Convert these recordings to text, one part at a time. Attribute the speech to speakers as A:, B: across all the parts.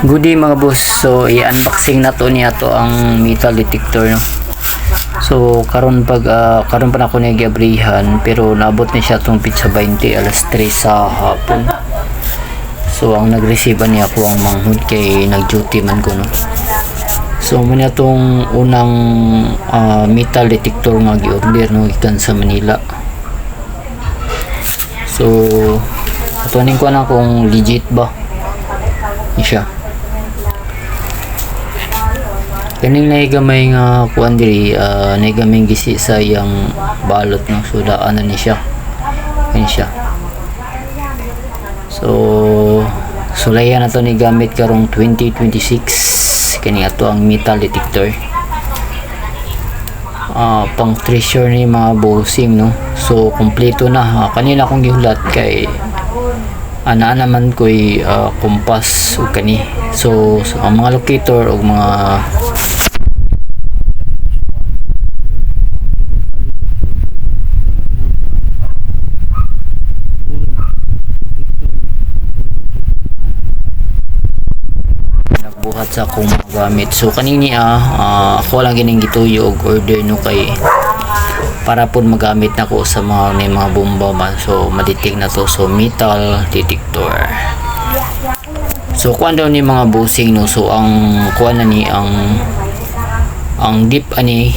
A: Good day mga boss. So i-unboxing na to niya to ang metal detector no. So karon karon pa na ako giabrihan pero naabot ni siya tong pizza 20 alas 3 sa hapon. So ang nag-receive niya ako ang manghud kay nag-duty man ko no. So muna tong unang metal detector nga gi-order no ikan sa Manila. So atunin ko na kung legit ba siya. Kaning naigamay nga kuan diri naigamay gisi sa yang balot no, so daan na ni siya. Kani siya. So sulayan na to ni gamit karong 2026 kani ato ang metal detector. Pang treasure ni mga bossing no. So kompleto na. Kanina akong gihulat kay ana naman ko'y kompas o kani. So ang mga locator o mga buhat sa akong gamit. So kanini ako lang gining gituyo og order no kay para pud magamit na ko sa mga bomba man. So maditik na to. So metal detector. So kuan daw ni mga bossing no. So ang kuan na ni ang deep ani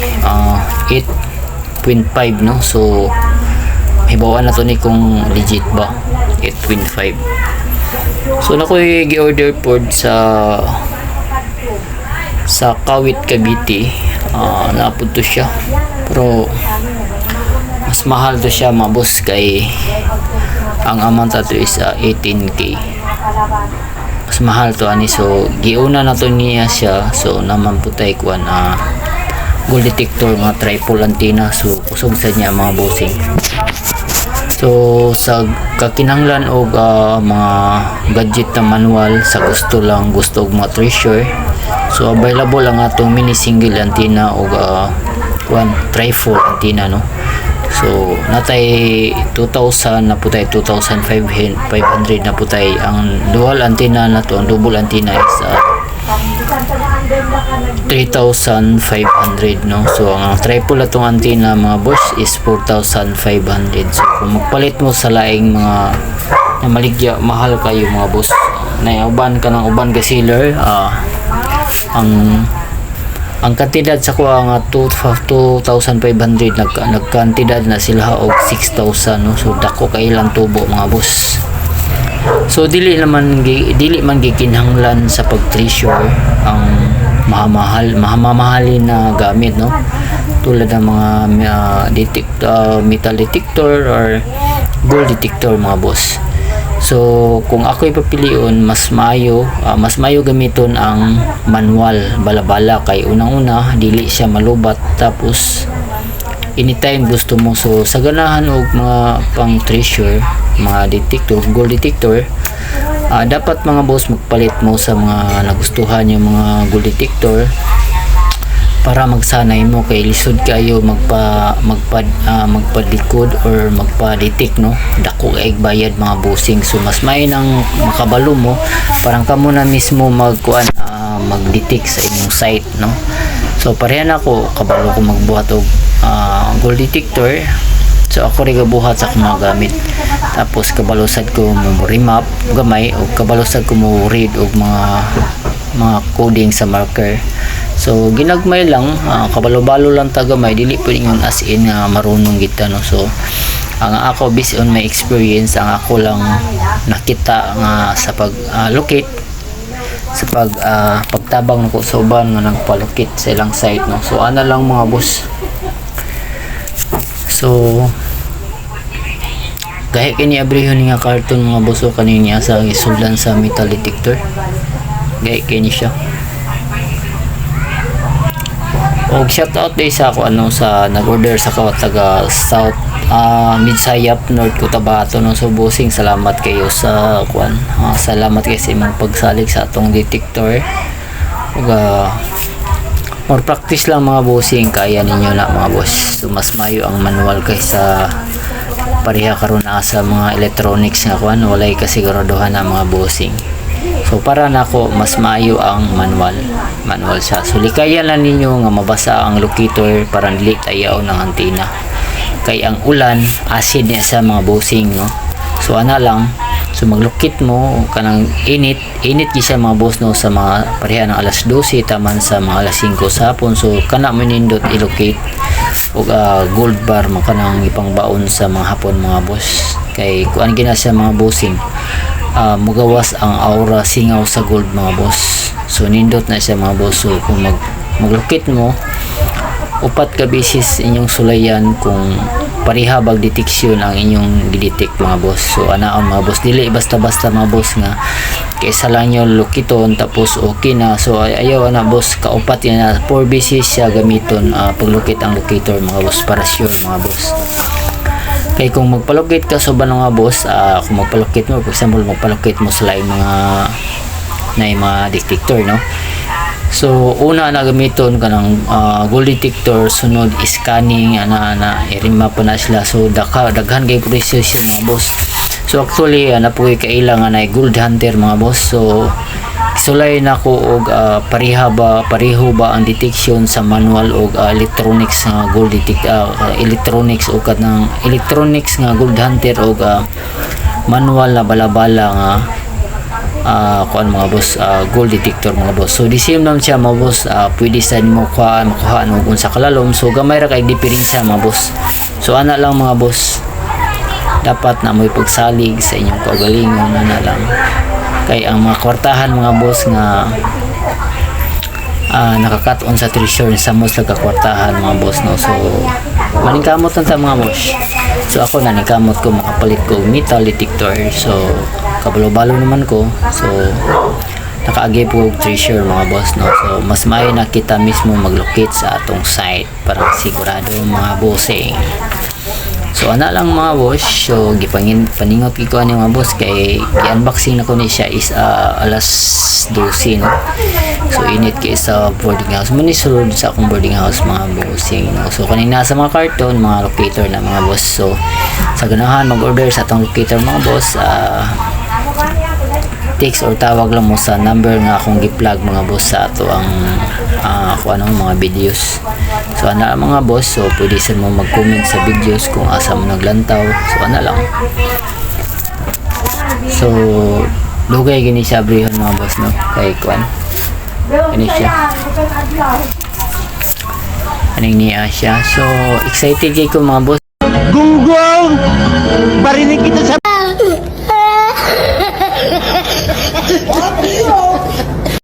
A: 8.5 no. So hibawan na to ni kung legit ba 8.5. So nakoy gi-order pod sa Kawit Cavite. Naapod to siya pero mas mahal to siya mga boss kay ang amount ato is 18k. Mas mahal to ani. So giuna na to niya siya. So naman po tayo kuan gold detector nga triple antenna. So kusog sa niya mga bossing. So sa kakinahanglan og mga gadget na manual sa gusto og mga treasure. So available ang atong mini single antenna og trifold antenna no. So natay 2,000 na putay 2,500 na putay. Ang dual antenna na to, ang double antenna is 3,500 no. So ang triple atong antenna mga boss is 4,500. So kung magpalit mo sa laing mga na maligya mahal kayo mga boss na uban ka ng uban ka sealer, ang kantidad sa kuha nga 2,500 nagkantidad na sila og 6,000 no. So dako kay ilang tubo mga boss. So dili man gikinahanglan sa pag-treasure ang mamahalin na gamit no, tulad ng mga metal detector or gold detector mga boss. So kung ako'y papilion, mas mayo gamiton ang manual bala-bala kay unang-una dili siya malubat, tapos anytime gusto mo. So sa ganahan og mga pang treasure, mga detector, gold detector, dapat mga boss magpalit mo sa mga nagustuhan yung mga gold detector para magsanay mo kay lisod kayo magpadikod or magpa-detect no. Dako kay bayad mga bossing. So mas may nang makabalo mo parang kamo na mismo mag-detect sa inyong site no. So pareha na ako kabalo ko magbuhat og gold detector. So ako rin gabuhat sa akong mga gamit. Tapos kabalusad ko mo remap gamay o kabalusad ko mo read og mga coding sa marker. So ginagmay lang, kabalo-balo lang tagamay, dili pwedeng yun as in marunong kita no. So ang ako based on my experience, ang ako lang nakita nga sa pag-locate sa pagtabang nako sa uban nga nagpa-locate sa ilang site no. So ana lang mga boss. So gahi kini abrihon nga carton mga boss o kanini asa isuldan sa metal detector. Gahi kini siya. Og shout out day sa ako sa nag-order sa taga South Midsayap North Cotabato no. So bossing salamat kayo sa salamat kayo sa imong pagsalig sa atong detector. Og more practice lang mga bossing, kaya ninyo na mga boss. So mas mayo ang manual kaysa pareha karon na sa mga electronics nga walay kasiguraduhan na mga bossing. So para nako mas maayo ang manual siya. So likayan lang ninyo nga mabasa ang locator para dili tayaw ng antena. Kay ang ulan acid niya sa mga bossing, no. So ana lang, so maglukit mo kanang init gyud siya mga boss, no, sa mga pareha ng alas 12 taman sa mga alas 5 sa hapon. So kana mo nindot ilocate og gold bar mo kanang ipangbaon sa mga hapon mga boss. Kay kuan gina siya mga bossing, mugawas ang aura singaw sa gold mga boss. So nindot na siya mga boss. So kung maglukit mo, upat ka beses inyong sulayan kung pareha bag deteksyon ang inyong gidetect mga boss. So anaon mga boss, dili basta-basta mga boss nga kaysa lang nyo lukiton tapos okay na. So ayaw na boss, kaupat yan na 4 beses siya gamiton paglukit ang locator mga boss para sure mga boss. Kay kung magpalukit ka sa mga boss, kung magpalukit mo, for example magpalukit mo sa lain mga detector, no. So una na gamiton kanang gold detector, sunod scanning ana irima pa na sila. So daghan kay precision mga boss. So actually na po kailangan ay gold hunter mga boss. So sulay na ko og pareho ba ang detection sa manual og electronics nga gold electronics o kanang electronics nga gold hunter og manual na balabala nga kuan mga boss, gold detector mga boss. So the same lang siya mga boss, pwede sa mo makuha no kung sa kalalom. So gamay ra kay diferensya mga boss. So ana lang mga boss, dapat na mo ipagsalig sa inyong kaugalingon na lang. Kay ang mga kwartahan mga boss nga nakakat-on sa treasure sa most nagkakwartahan mga boss, no. So maningkamot lang ta mga boss. So ako naningkamot ko makapalit ko metal detector. So kabalo-balo naman ko. So nakaagay po treasure mga boss, no. So mas maayo na kita mismo maglocate sa atong site para sigurado mga bossing. So ana lang mga boss. So paningot ko ani mga boss kay i-unboxing na ko ni siya is alas 12, no. So init kay sa boarding house mo ni sulod sa akong boarding house mga bossing, no. So kanina sa mga carton mga locator na mga boss. So sa ganahan mag-order sa atong locator mga boss, text or tawag lang mo sa number nga akong gi-plug mga boss sa ato ang kung anong mga videos. So ana mga boss, so pwede sa mo mag-comment sa videos kung asa mo naglantaw. So ana lang. So lugay gini siya abrihon mga boss, no. Kay kuan gini siya aning niya siya. So excited kay ko mga boss.
B: Gunggong! Barinig kita sa...